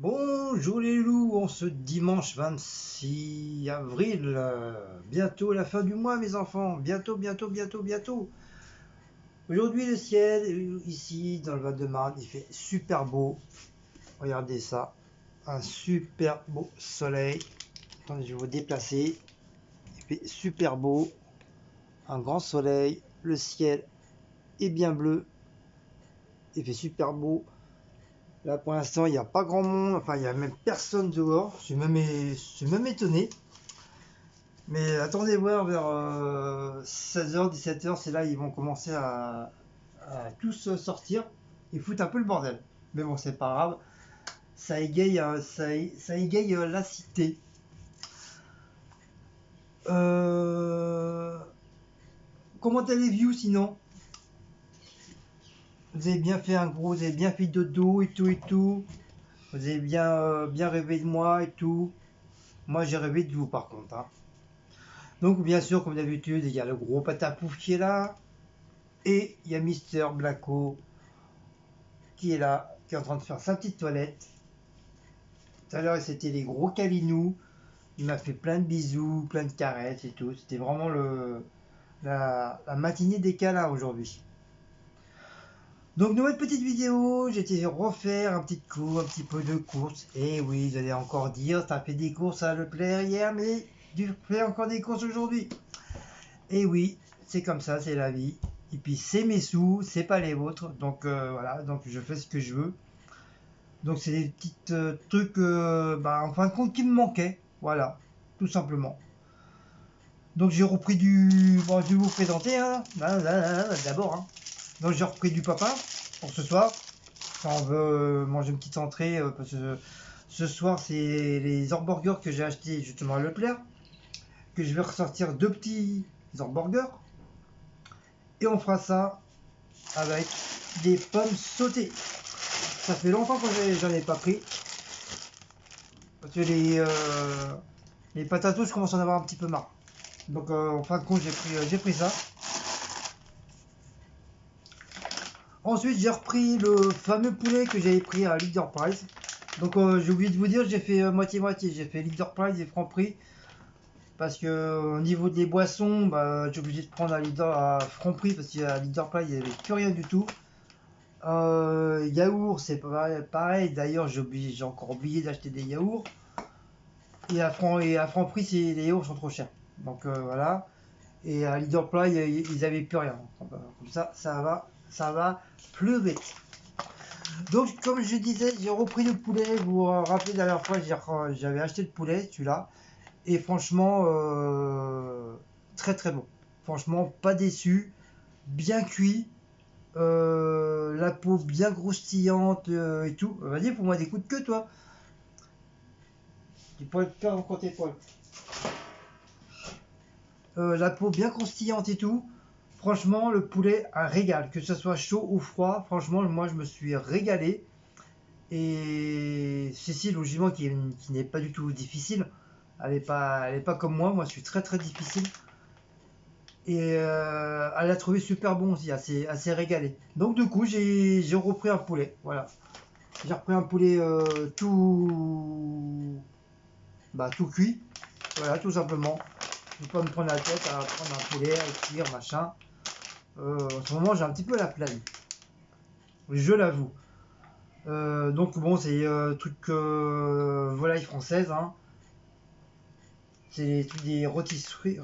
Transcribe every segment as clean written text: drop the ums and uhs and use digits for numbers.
Bonjour les loups, on se dimanche 26 avril, bientôt la fin du mois mes enfants, bientôt. Aujourd'hui le ciel, ici dans le Val-de-Marne, il fait super beau, regardez ça, un super beau soleil. Attendez, je vais vous déplacer, il fait super beau, un grand soleil, le ciel est bien bleu, il fait super beau. Là pour l'instant il n'y a pas grand monde, enfin il n'y a même personne dehors, je suis même étonné. Mais attendez voir vers 16h, 17h, c'est là ils vont commencer à tous sortir. Ils foutent un peu le bordel. Mais bon, c'est pas grave. Ça égaye, ça égaye la cité. Euh, Comment allez-vous sinon? Vous avez bien fait vous avez bien fait dodo et tout et tout. Vous avez bien rêvé de moi et tout. Moi j'ai rêvé de vous par contre, hein. Donc bien sûr, comme d'habitude, il y a le gros patapouf qui est là. Et il y a Mister Blacko qui est là, qui est en train de faire sa petite toilette. Tout à l'heure, c'était les gros câlinous. Il m'a fait plein de bisous, plein de caresses et tout. C'était vraiment la matinée des câlins aujourd'hui. Donc, nouvelle petite vidéo. J'ai été refaire un petit peu de course. Et oui, vous allez encore dire, t'as fait des courses à Leclerc hier, mais tu fais encore des courses aujourd'hui. Et oui, c'est comme ça, c'est la vie. Et puis, c'est mes sous, c'est pas les vôtres. Donc, voilà, donc je fais ce que je veux. Donc c'est des petits trucs, en fin de compte, qui me manquaient. Voilà, tout simplement. Donc j'ai repris du... Bon, je vais vous présenter, hein, d'abord. Hein. Donc j'ai repris du papin pour ce soir. Quand on veut manger une petite entrée, parce que ce soir, c'est les hamburgers que j'ai acheté justement à Leclerc. Que je vais ressortir deux petits hamburgers. Et on fera ça avec des pommes sautées. Ça fait longtemps que j'en ai pas pris. Parce que les patatos, je commence à en avoir un petit peu marre. Donc en fin de compte, j'ai pris ça. Ensuite, j'ai repris le fameux poulet que j'avais pris à Leader Price. Donc j'ai oublié de vous dire, j'ai fait moitié-moitié. J'ai fait Leader Price et Franprix. Parce que au niveau des boissons, j'ai obligé de prendre à Franprix parce qu'à Leader Price, il n'y avait plus rien du tout. Yaourt, c'est pareil. D'ailleurs, j'ai encore oublié d'acheter des yaourts. Et à Franprix, les yaourts sont trop chers. Donc voilà. Et à Leaderplay, ils avaient plus rien. Comme ça, ça va plus vite. Donc, comme je disais, j'ai repris le poulet. Vous vous rappelez la dernière fois, j'avais acheté le poulet, celui-là. Et franchement, très très bon. Franchement, pas déçu. Bien cuit. La peau bien croustillante et tout. Vas-y, pour moi des coups de queue, toi. Du poil de cœur encore tes poils. La peau bien croustillante et tout. Franchement, le poulet, un régal. Que ce soit chaud ou froid, franchement, moi, je me suis régalé. Et Cécile, logiquement, qui n'est pas du tout difficile, elle est pas comme moi. Je suis très très difficile. Et elle a trouvé super bon aussi, assez régalé. Donc, du coup, j'ai repris un poulet. Voilà. J'ai repris un poulet tout cuit. Voilà, tout simplement. Je ne vais pas me prendre la tête à prendre un poulet, à cuire, machin. En ce moment, j'ai un petit peu la flemme. Je l'avoue. Donc bon, c'est truc volaille française, hein. C'est des rôtisseries.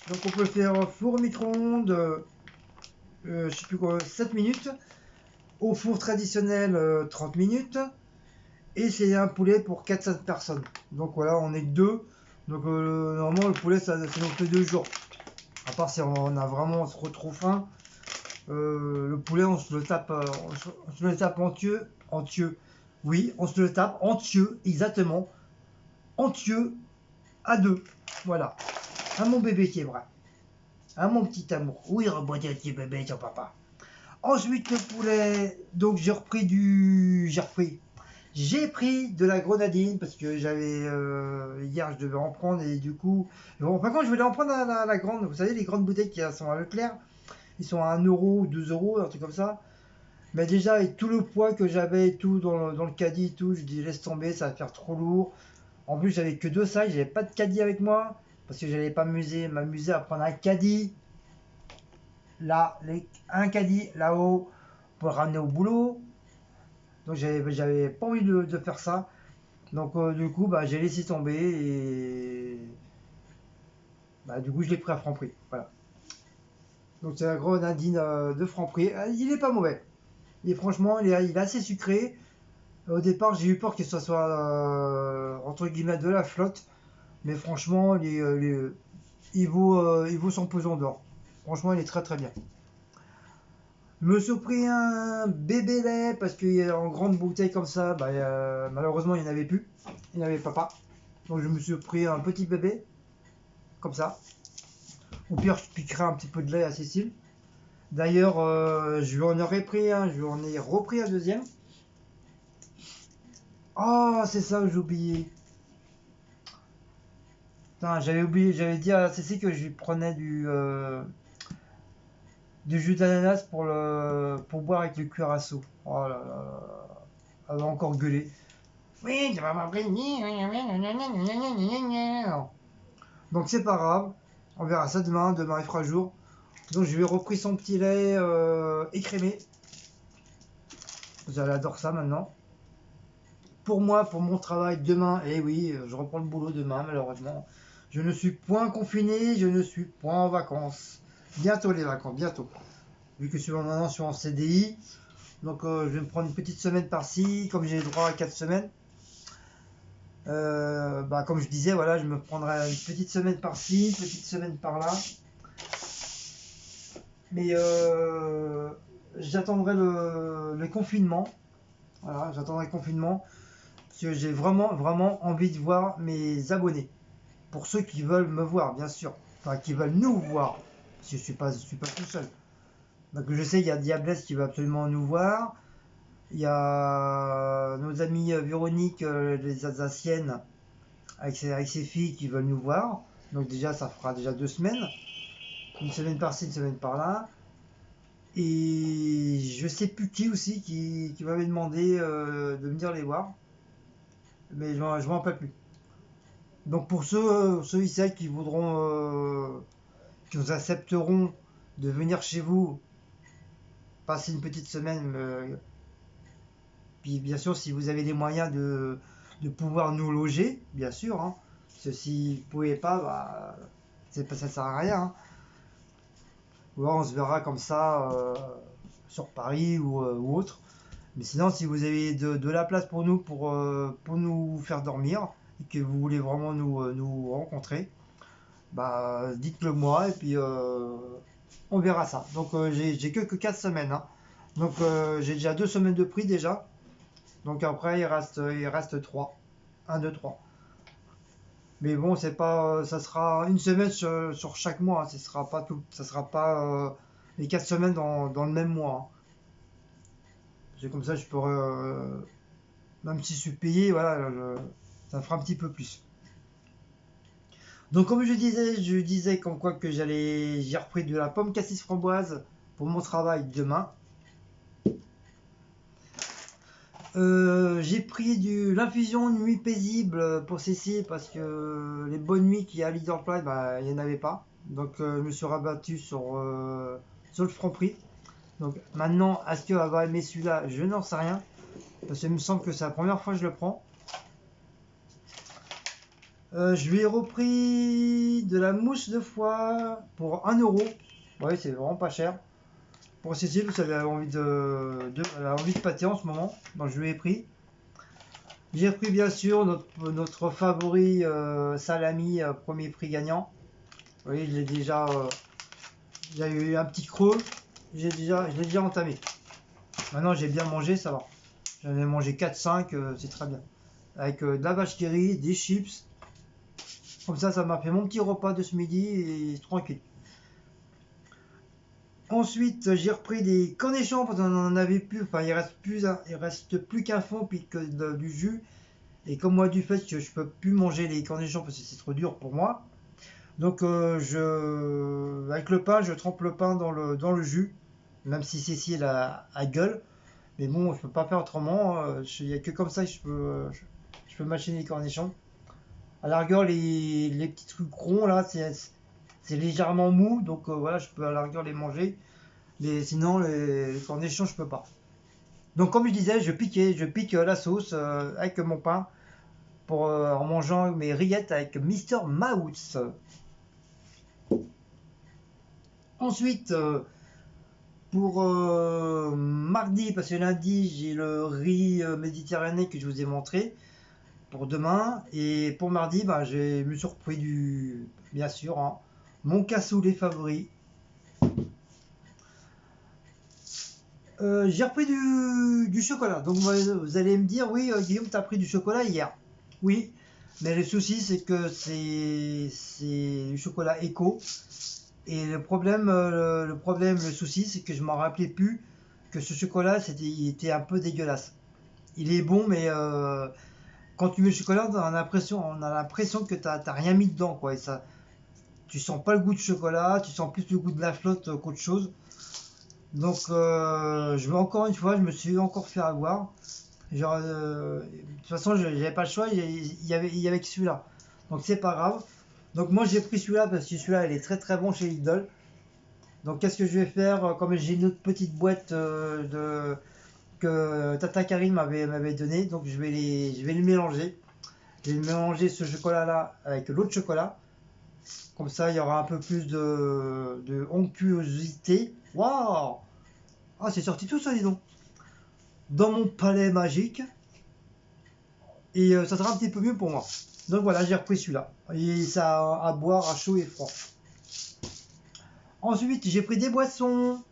Donc on peut faire four micro-ondes, je sais plus quoi, 7 minutes. Au four traditionnel, 30 minutes. Et c'est un poulet pour 4-5 personnes. Donc voilà, on est que deux. Donc normalement, le poulet, ça nous fait 2 jours. À part si on a vraiment trop faim. Le poulet, on se le tape, on se le tape entieux. Oui, on se le tape entieux, exactement. Entieux à deux. Voilà. À mon bébé qui est vrai. À mon petit amour. Oui, reboîte un petit bébé, ton papa. Ensuite, le poulet. Donc, J'ai pris de la grenadine parce que hier, je devais en prendre et du coup. Bon, par contre, je voulais en prendre la grande. Vous savez, les grandes bouteilles qui sont à Leclerc. Ils sont à 1 euro ou 2 euros, un truc comme ça. Mais déjà, avec tout le poids que j'avais et tout dans le caddie et tout, je dis laisse tomber, ça va faire trop lourd. En plus, j'avais que deux sacs, j'avais pas de caddie avec moi, parce que j'allais pas m'amuser à prendre un caddie, là, un caddie là-haut, pour le ramener au boulot. Donc j'avais pas envie de faire ça. Donc du coup, bah, j'ai laissé tomber et bah, du coup, je l'ai pris à Franprix. Voilà. Donc c'est la grenadine de Franprix. Il est pas mauvais. Et franchement, il est assez sucré. Au départ, j'ai eu peur que ce soit entre guillemets de la flotte, mais franchement, il vaut son pesant d'or. Franchement, il est très très bien. Je me suis pris un bébé lait parce qu'en grande bouteille comme ça, bah, malheureusement, il n'y en avait plus. Il n'y avait pas. Donc je me suis pris un petit bébé, comme ça. Au pire, je piquerai un petit peu de lait à Cécile. D'ailleurs, je lui en aurais pris un, je lui en ai repris un deuxième. Oh, c'est ça que j'ai oublié. Putain, j'avais oublié, j'avais dit à Cécile que je lui prenais du jus d'ananas pour boire avec le cuirassou. Oh là là là. Elle va encore gueuler. Oui, tu vas m'appeler. Donc c'est pas grave. On verra ça demain. Demain il fera jour. Donc je lui ai repris son petit lait écrémé. Elle adore ça maintenant. Pour moi, pour mon travail demain, et oui, je reprends le boulot demain malheureusement. Je ne suis point confiné, je ne suis point en vacances. Bientôt les vacances, bientôt. Vu que maintenant je suis en CDI, donc je vais me prendre une petite semaine par-ci, comme j'ai le droit à 4 semaines. Bah, comme je disais, voilà, je me prendrai une petite semaine par-ci, une petite semaine par-là. Mais j'attendrai le confinement. Voilà, j'attendrai le confinement. Parce que j'ai vraiment, vraiment envie de voir mes abonnés. Pour ceux qui veulent me voir, bien sûr. Enfin, qui veulent nous voir. Parce que je suis pas tout seul. Donc je sais, il y a Diablesse qui veut absolument nous voir. Il y a nos amis Véronique, les Alsaciennes, avec ses filles qui veulent nous voir. Donc déjà, ça fera déjà 2 semaines. Une semaine par-ci, une semaine par-là. Et je sais plus qui aussi qui m'avait demandé de venir les voir. Mais je m'en rappelle plus. Donc pour ceux ici qui voudront, qui nous accepteront de venir chez vous, passer une petite semaine, puis bien sûr si vous avez les moyens de pouvoir nous loger, bien sûr. Hein. Parce que si vous ne pouvez pas, bah, ça sert à rien. Hein. Ou alors on se verra comme ça sur Paris ou autre. Mais sinon, si vous avez de la place pour nous, pour nous faire dormir, et que vous voulez vraiment nous rencontrer, bah dites-le moi et puis on verra ça. Donc j'ai que 4 semaines. Hein. Donc j'ai déjà 2 semaines de prix déjà. Donc après il reste 3. 1, 2, 3. Mais bon, c'est pas, ça sera une semaine sur chaque mois. Hein. Ça sera pas les 4 semaines dans le même mois. Hein. C'est comme ça, je pourrais, même si je suis payé, voilà, ça fera un petit peu plus. Donc comme je disais comme quoi que j'ai repris de la pomme cassis framboise pour mon travail demain. J'ai pris l'infusion nuit paisible pour Cécile parce que les bonnes nuits qu'il y a à Leader Play, bah, il n'y en avait pas. Donc je me suis rabattu sur le Franprix. Donc maintenant, est-ce qu'elle va aimer celui-là? Je n'en sais rien. Parce qu'il me semble que c'est la première fois que je le prends. Je lui ai repris de la mousse de foie pour 1 euro. Ouais, c'est vraiment pas cher. Pour Cécile, parce qu'elle avait envie elle a envie de pâté en ce moment. Donc je lui ai pris. J'ai pris bien sûr notre favori salami premier prix gagnant. Vous voyez, j'ai eu un petit creux. Je l'ai déjà entamé. Maintenant j'ai bien mangé, ça va. J'en ai mangé 4-5, c'est très bien. Avec de la vache qui rit, des chips. Comme ça m'a fait mon petit repas de ce midi et tranquille. Ensuite, j'ai repris des cornichons parce qu'on en avait plus. Enfin, il reste plus qu'un fond puis que du jus. Et comme moi, du fait que je peux plus manger les cornichons parce que c'est trop dur pour moi. Donc, avec le pain, je trempe le pain dans le jus. Même si Cécile a gueule. Mais bon, je peux pas faire autrement. Il n'y a que comme ça que je peux mâcher les cornichons. À la rigueur, les petits trucs ronds là, c'est légèrement mou, donc voilà, je peux à la rigueur les manger. Mais sinon, les cornichons, je peux pas. Donc comme je disais, je pique la sauce avec mon pain en mangeant mes rillettes avec Mister Mouse. Ensuite, pour mardi, parce que lundi j'ai le riz méditerranéen que je vous ai montré pour demain. Et pour mardi, bah, je me suis repris bien sûr, hein, mon cassoulet favori. J'ai repris du chocolat. Donc vous allez me dire, oui, Guillaume, t'as pris du chocolat hier. Oui, mais le souci c'est que c'est du chocolat éco. Et le souci, c'est que je m'en rappelais plus que ce chocolat, il était un peu dégueulasse. Il est bon, mais quand tu mets le chocolat, on a l'impression que t'as rien mis dedans, quoi. Et ça, tu sens pas le goût de chocolat, tu sens plus le goût de la flotte qu'autre chose. Donc, encore une fois, je me suis encore fait avoir. Genre, de toute façon, j'avais pas le choix, il y avait que celui-là. Donc, c'est pas grave. Donc, moi, j'ai pris celui-là parce que celui-là, il est très très bon chez Lidl. Donc, qu'est-ce que je vais faire? Comme j'ai une autre petite boîte que Tata Karim m'avait donné, donc je vais les mélanger. Je vais mélanger ce chocolat-là avec l'autre chocolat. Comme ça, il y aura un peu plus de onctuosité. Waouh! Ah, c'est sorti tout ça, dis donc. Dans mon palais magique. Et ça sera un petit peu mieux pour moi. Donc voilà, j'ai repris celui-là. Et ça à boire à chaud et froid. Ensuite, j'ai pris des boissons.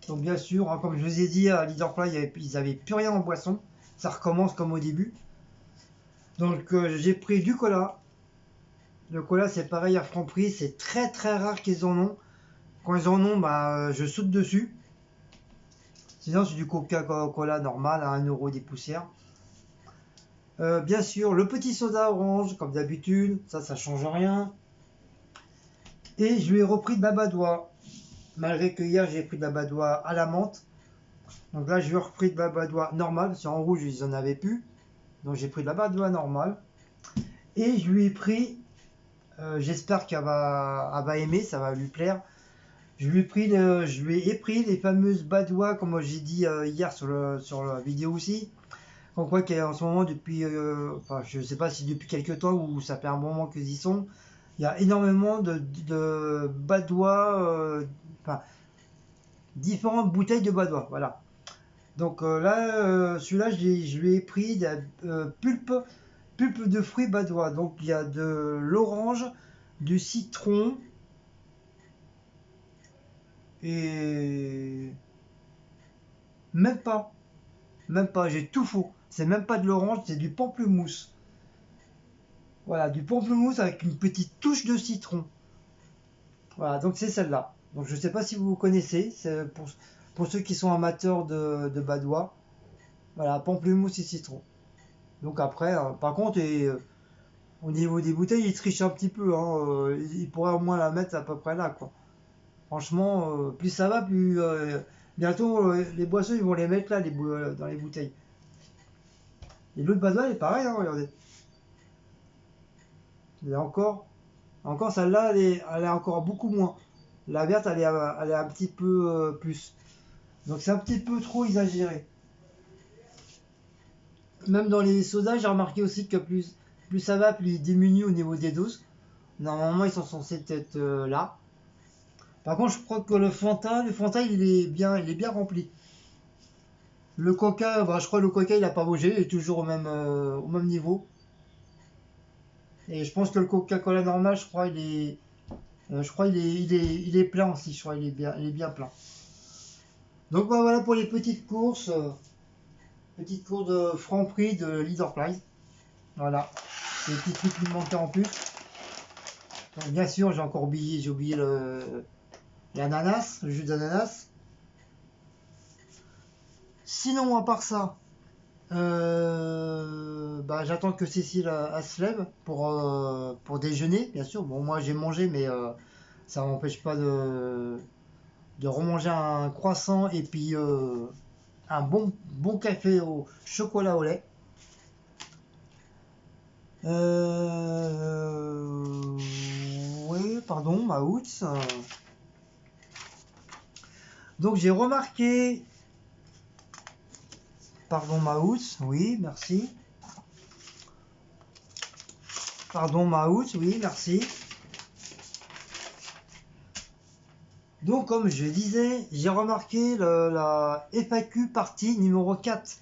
Donc bien sûr, hein, comme je vous ai dit, à Leaderplay, ils n'avaient plus rien en boisson. Ça recommence comme au début. Donc j'ai pris du cola. Le cola, c'est pareil à Franprix. C'est très très rare qu'ils en ont. Quand ils en ont, bah, je saute dessus. Sinon, c'est du Coca-Cola normal à 1 € des poussières. Bien sûr, le petit soda orange, comme d'habitude, ça change rien. Et je lui ai repris de la badoie. Malgré que hier, j'ai pris de la badoie à la menthe. Donc là, je lui ai repris de la badoie normale, parce qu'en rouge, ils en avaient plus. Donc j'ai pris de la badoie normale. Et je lui ai pris, j'espère qu'elle va aimer, ça va lui plaire. Je lui ai pris les fameuses badoies, comme j'ai dit hier sur la vidéo aussi. On croit qu'en ce moment, enfin, je ne sais pas si depuis quelques temps ou ça fait un bon moment qu'ils y sont, il y a énormément de badois, enfin, différentes bouteilles de badois, voilà. Donc là, celui-là, je lui ai pris de pulpe de fruits badois. Donc il y a de l'orange, du citron et même pas, j'ai tout faux. C'est même pas de l'orange, c'est du pamplemousse. Voilà, du pamplemousse avec une petite touche de citron. Voilà, donc c'est celle-là. Donc je ne sais pas si vous connaissez, c'est pour ceux qui sont amateurs de badois. Voilà, pamplemousse et citron. Donc après, par contre, au niveau des bouteilles, il triche un petit peu, hein, il pourrait au moins la mettre à peu près là, quoi. Franchement, plus ça va, plus bientôt les boissons ils vont les mettre là dans les bouteilles. Et l'autre badois elle est pareil, hein, regardez. Et encore celle-là, elle est encore beaucoup moins. La verte, elle est un petit peu plus. Donc c'est un petit peu trop exagéré. Même dans les sodas, j'ai remarqué aussi que plus ça va, plus il diminue au niveau des doses. Normalement, ils sont censés être là. Par contre, je crois que le Fanta, il est bien rempli. Le Coca, bah, je crois que le Coca, il a pas bougé, il est toujours au même niveau. Et je pense que le Coca-Cola normal, il est plein aussi. Je crois il est bien plein. Donc bah, voilà pour les petites courses de Franprix de Leaderplay. Voilà, c'est les petits trucs qui me manquaient en plus. Donc bien sûr, j'ai oublié l'ananas, le jus d'ananas. Sinon, à part ça, bah, j'attends que Cécile elle se lève pour déjeuner, bien sûr. Bon, moi j'ai mangé, mais ça m'empêche pas de remanger un croissant et puis un bon café au chocolat au lait. Oui, pardon, Maouts. Donc j'ai remarqué, pardon Maouts, oui, merci. Pardon Maouts, oui, merci. Donc comme je disais, j'ai remarqué la FAQ partie numéro 4.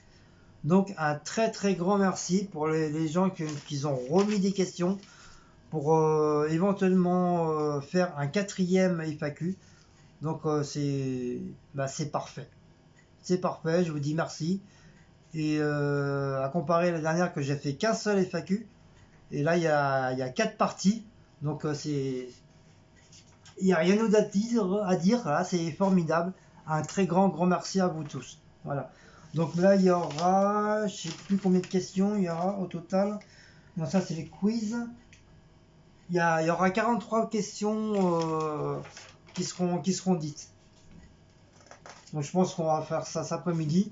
Donc un très grand merci pour les gens qui ont remis des questions pour éventuellement faire un 4e FAQ. Donc c'est parfait. C'est parfait, je vous dis merci. Et à comparer la dernière que j'ai fait qu'un seul FAQ, et là il y a 4 parties. Donc il n'y a rien d'autre à dire, là, c'est formidable. Un très grand merci à vous tous. Voilà. Donc là, il y aura, je sais plus combien de questions il y aura au total. Non, ça c'est les quiz. Il y aura 43 questions qui seront dites. Donc je pense qu'on va faire ça cet après-midi.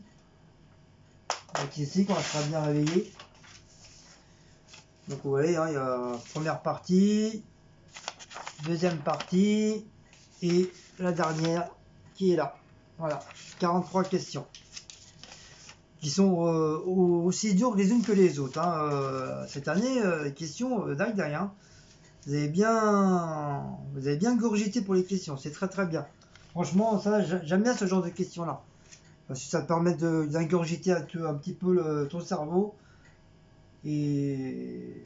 Donc ici, quand on sera bien réveillé. Donc vous voyez, hein, il y a première partie, deuxième partie et la dernière qui est là. Voilà, 43 questions qui sont aussi dures les unes que les autres. Hein. Cette année, les questions dingue derrière. Vous avez bien gurgité pour les questions, c'est très bien. Franchement, ça, j'aime bien ce genre de questions-là. Parce que ça te permet d'ingurgiter un petit peu ton cerveau. Et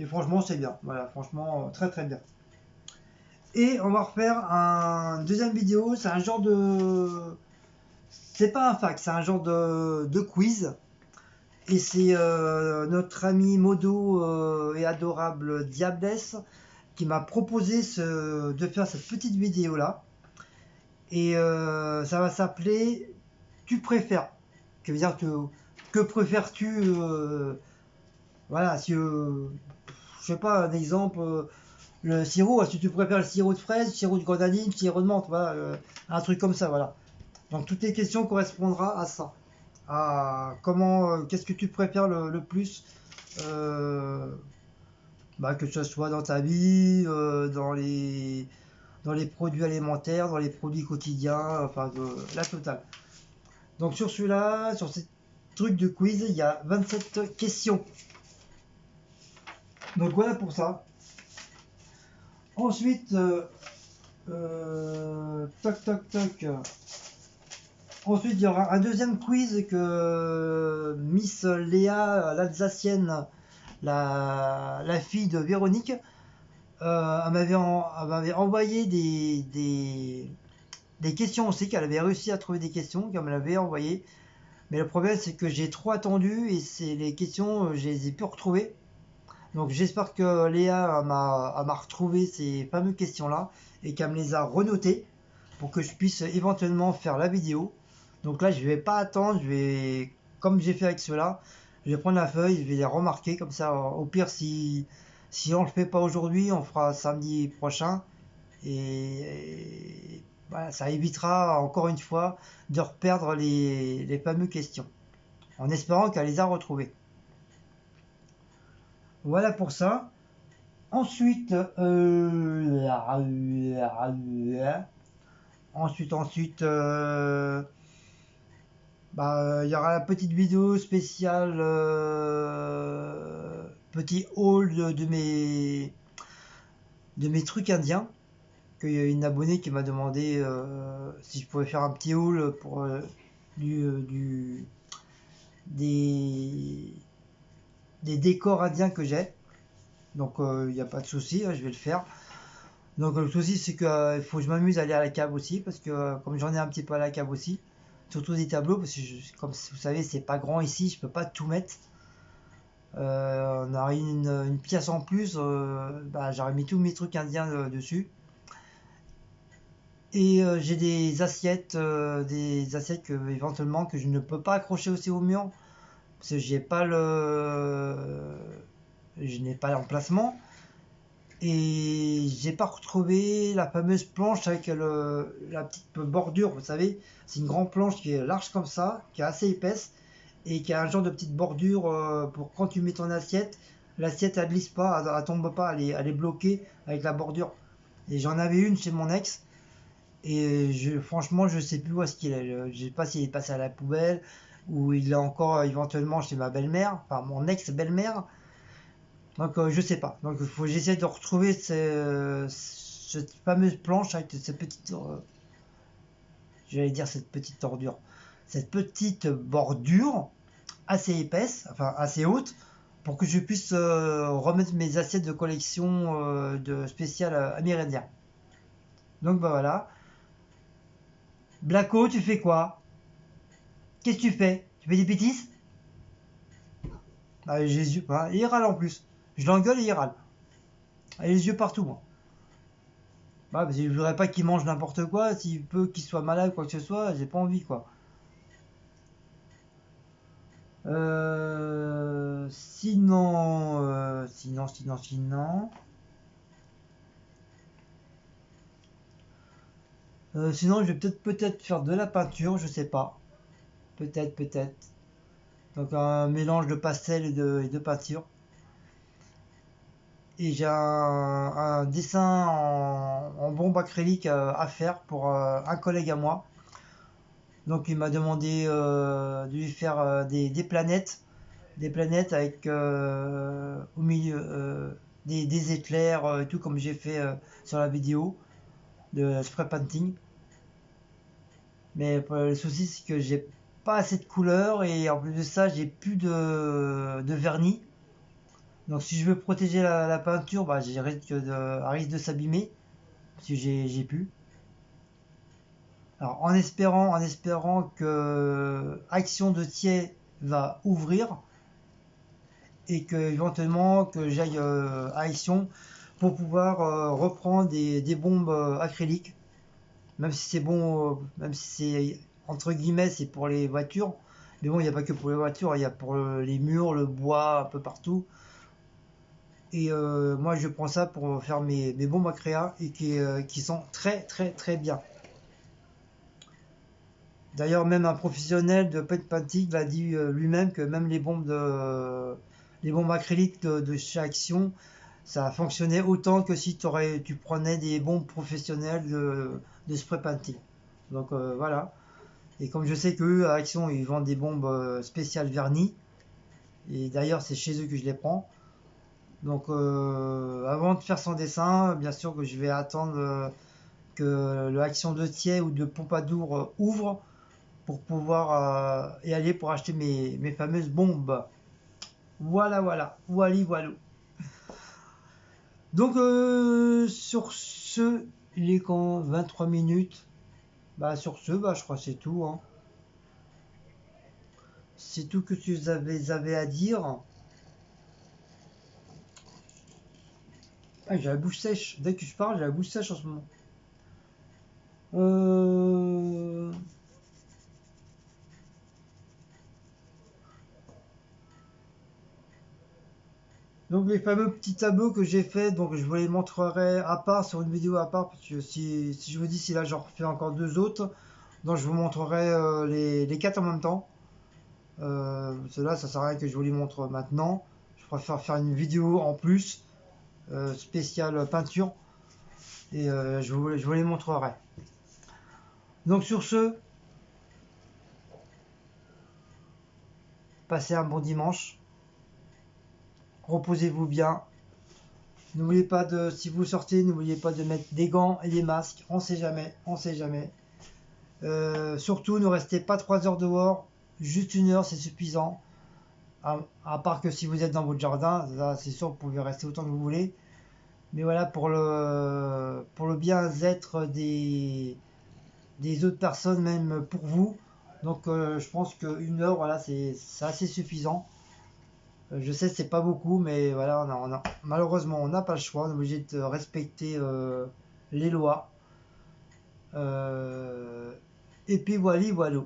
franchement, c'est bien. Voilà, franchement, très bien. Et on va refaire un deuxième vidéo. C'est un genre de... C'est pas un fac, c'est un genre de quiz. Et c'est notre ami Modo et adorable Diablesse qui m'a proposé de faire cette petite vidéo là. Et ça va s'appeler Tu préfères. Que veut dire que préfères-tu voilà, si je sais pas, un exemple, le sirop, est-ce que tu préfères le sirop de fraise, le sirop de grenadine, le sirop de menthe, voilà, un truc comme ça, voilà. Donc toutes les questions correspondront à ça. À comment, qu'est-ce que tu préfères le plus, que ce soit dans ta vie, dans les produits alimentaires, dans les produits quotidiens, enfin la totale. Donc sur celui-là, sur ces trucs de quiz, il y a 27 questions. Donc voilà pour ça. Ensuite, toc. Ensuite, il y aura un deuxième quiz que Miss Léa, l'Alsacienne, la fille de Véronique, elle m'avait envoyé des questions aussi, qu'elle avait réussi à trouver des questions, qu'elle me l'avait envoyé. Mais le problème, c'est que j'ai trop attendu et les questions, je les ai pu retrouver. Donc j'espère que Léa m'a retrouvé ces fameuses questions-là et qu'elle me les a renotées pour que je puisse éventuellement faire la vidéo. Donc là, je vais pas attendre, comme j'ai fait avec ceux-là, je vais prendre la feuille, je vais les remarquer comme ça. Au pire, si on le fait pas aujourd'hui, on fera samedi prochain. Et voilà, ça évitera encore une fois de reperdre les fameuses questions. En espérant qu'elle les a retrouvées. Voilà pour ça. Ensuite, il y aura la petite vidéo spéciale, petit haul de mes trucs indiens. Qu'il y a une abonnée qui m'a demandé si je pouvais faire un petit haul pour des décors indiens que j'ai. Donc il n'y a pas de souci, je vais le faire. Donc le souci c'est qu'il faut que je m'amuse à aller à la cave aussi, parce que comme j'en ai un petit peu à la cave aussi, surtout des tableaux, parce que comme vous savez c'est pas grand ici, je peux pas tout mettre. On a une pièce en plus, j'aurais mis tous mes trucs indiens dessus. Et j'ai des assiettes que éventuellement que je ne peux pas accrocher aussi au mur, parce que je n'ai pas l'emplacement. Et j'ai pas retrouvé la fameuse planche avec la petite bordure, vous savez, c'est une grande planche qui est large comme ça, qui est assez épaisse et qui a un genre de petite bordure pour quand tu mets ton assiette, l'assiette elle glisse pas, elle tombe pas, elle est bloquée avec la bordure. Et j'en avais une chez mon ex et franchement je sais plus où est-ce qu'il est. Je sais pas s'il est passé à la poubelle ou il est encore éventuellement chez ma belle-mère, enfin mon ex-belle-mère. Donc je sais pas. Donc il faut j'essaie de retrouver cette fameuse planche avec cette petite, j'allais dire cette petite tordure, cette petite bordure assez épaisse, enfin assez haute, pour que je puisse remettre mes assiettes de collection de spécial amérindien. Donc bah voilà. Blacko, tu fais quoi? Qu'est-ce que tu fais? Tu fais des bêtises? Ah, Jésus, bah, il râle en plus. Je l'engueule et il râle. Ah, il a les yeux partout, moi. Bah, parce que je voudrais pas qu'il mange n'importe quoi, s'il peut qu'il soit malade ou quoi que ce soit, j'ai pas envie quoi. Sinon. Sinon, je vais peut-être faire de la peinture, je sais pas. Peut-être. Donc un mélange de pastel et de peinture. Et j'ai un dessin en bombe acrylique à faire pour un collègue à moi. Donc il m'a demandé de lui faire des planètes avec au milieu des éclairs et tout comme j'ai fait sur la vidéo de spray painting. Mais le souci c'est que j'ai pas assez de couleurs et en plus de ça j'ai plus de vernis. Donc si je veux protéger la peinture, bah, elle risque de s'abîmer parce que j'ai plus. Alors en espérant que Action de Thiais va ouvrir et que éventuellement que j'aille à Action pour pouvoir reprendre des bombes acryliques, même si c'est bon, même si c'est entre guillemets c'est pour les voitures, mais bon il n'y a pas que pour les voitures, il y a pour les murs, le bois, un peu partout. Et moi je prends ça pour faire mes bombes à créa et qui sont très très très bien. D'ailleurs, même un professionnel de paint painting l'a dit lui-même que même les bombes acryliques de chez Action, ça fonctionnait autant que si tu prenais des bombes professionnelles de spray painting. Donc voilà. Et comme je sais qu'eux, à Action, ils vendent des bombes spéciales vernis, et d'ailleurs c'est chez eux que je les prends. Donc avant de faire son dessin, bien sûr que je vais attendre que le Action de Thiers ou de Pompadour ouvre pour pouvoir y aller pour acheter mes fameuses bombes. Voilà, voilà. Donc sur ce, il est quand 23 minutes. Bah sur ce, bah je crois que c'est tout, hein. C'est tout que tu avais à dire. Ah, j'ai la bouche sèche. Dès que je parle, j'ai la bouche sèche en ce moment. Euh... Donc les fameux petits tableaux que j'ai fait, donc je vous les montrerai à part sur une vidéo à part, parce que si je vous dis si là j'en refais encore deux autres, donc je vous montrerai les quatre en même temps. Cela, ça sert à rien que je vous les montre maintenant. Je préfère faire une vidéo en plus, spéciale peinture, et je vous les montrerai. Donc sur ce, passez un bon dimanche, reposez-vous bien. N'oubliez pas si vous sortez, n'oubliez pas de mettre des gants et des masques, on sait jamais, on sait jamais. Surtout, ne restez pas 3 heures dehors, juste 1 heure, c'est suffisant. À part que si vous êtes dans votre jardin, là, c'est sûr, vous pouvez rester autant que vous voulez. Mais voilà, pour le bien-être des autres personnes, même pour vous. Donc, je pense qu'1 heure, voilà, c'est assez suffisant. Je sais, c'est pas beaucoup, mais voilà, malheureusement, on n'a pas le choix. On est obligé de respecter les lois. Euh, et puis voilà.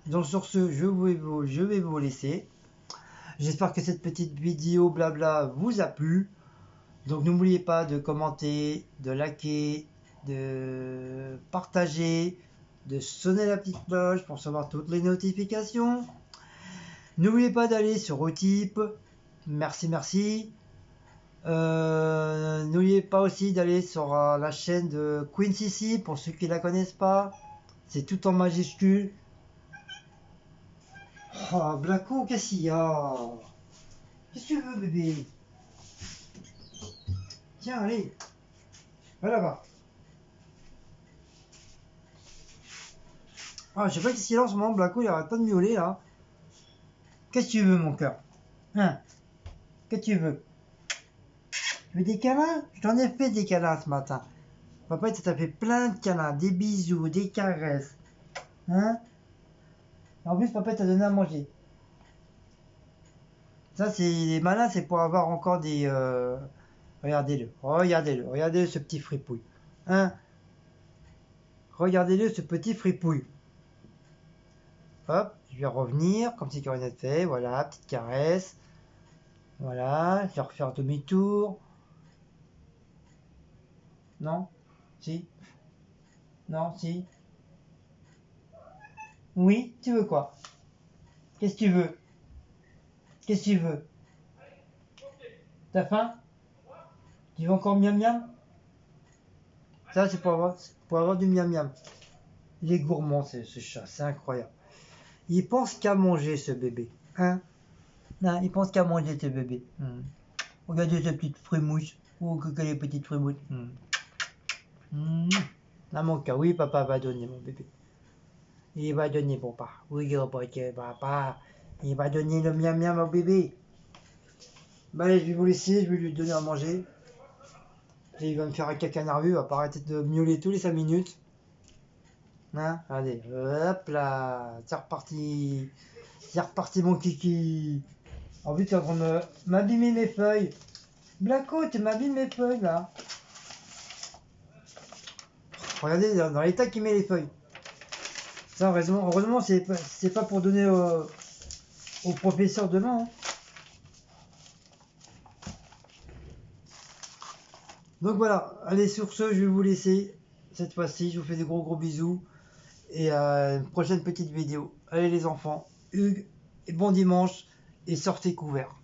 Donc sur ce, je vais vous laisser. J'espère que cette petite vidéo blabla vous a plu. Donc n'oubliez pas de commenter, de liker, de partager, de sonner la petite cloche pour recevoir toutes les notifications. N'oubliez pas d'aller sur Utip. Merci, merci. N'oubliez pas aussi d'aller sur la chaîne de Queen Sissi pour ceux qui la connaissent pas. C'est tout en majuscule. Oh, Blacko, qu'est-ce qu'il y a? Qu'est-ce que tu veux, bébé? Tiens, allez. Va là-bas. Ah, je sais pas qu'est-ce qu'il a en ce moment, Blacko, il arrête pas de miauler là. Qu'est-ce que tu veux, mon cœur? Hein? Qu'est-ce que tu veux? Tu veux des câlins? Je t'en ai fait des câlins ce matin. Papa, il t'a fait plein de câlins, des bisous, des caresses. Hein? En plus, papa t'a donné à manger. Ça, c'est les malins, c'est pour avoir encore des. Regardez-le, regardez-le, regardez ce petit fripouille. Hein? Regardez-le, ce petit fripouille. Hop, je vais revenir, comme si tu rien n'était fait. Voilà, petite caresse. Voilà, je vais refaire demi-tour. Non? Si? Non? Si? Oui? Tu veux quoi? Qu'est-ce que tu veux? Qu'est-ce que tu veux? T'as faim? Tu veux encore miam miam? Ça, c'est pour avoir du miam miam. Il est gourmand, ce chat, c'est incroyable. Il pense qu'à manger, ce bébé. Hein? Non, il pense qu'à manger, ce bébé. Regardez cette petite frimousse. Oh, que les petites frimouses. Là, mon cœur, oui, papa va donner, mon bébé. Il va donner, papa. Oui, papa. Il va donner le miam miam au bébé. Bah, allez, je vais vous laisser, je vais lui donner à manger. Et il va me faire un caca nerveux, il va pas arrêter de miauler tous les 5 minutes. Hein? Allez, hop là, c'est reparti. C'est reparti, mon kiki. En plus, tu es en train de m'abîmer mes feuilles. Blacko, tu m'abîmes mes feuilles là. Regardez dans l'état qu'il met les feuilles. Ça, heureusement c'est pas pour donner au professeur demain. Hein. Donc voilà, allez sur ce, je vais vous laisser. Cette fois-ci, je vous fais des gros bisous. Et à une prochaine petite vidéo. Allez les enfants, Hugues, et bon dimanche, et sortez couverts.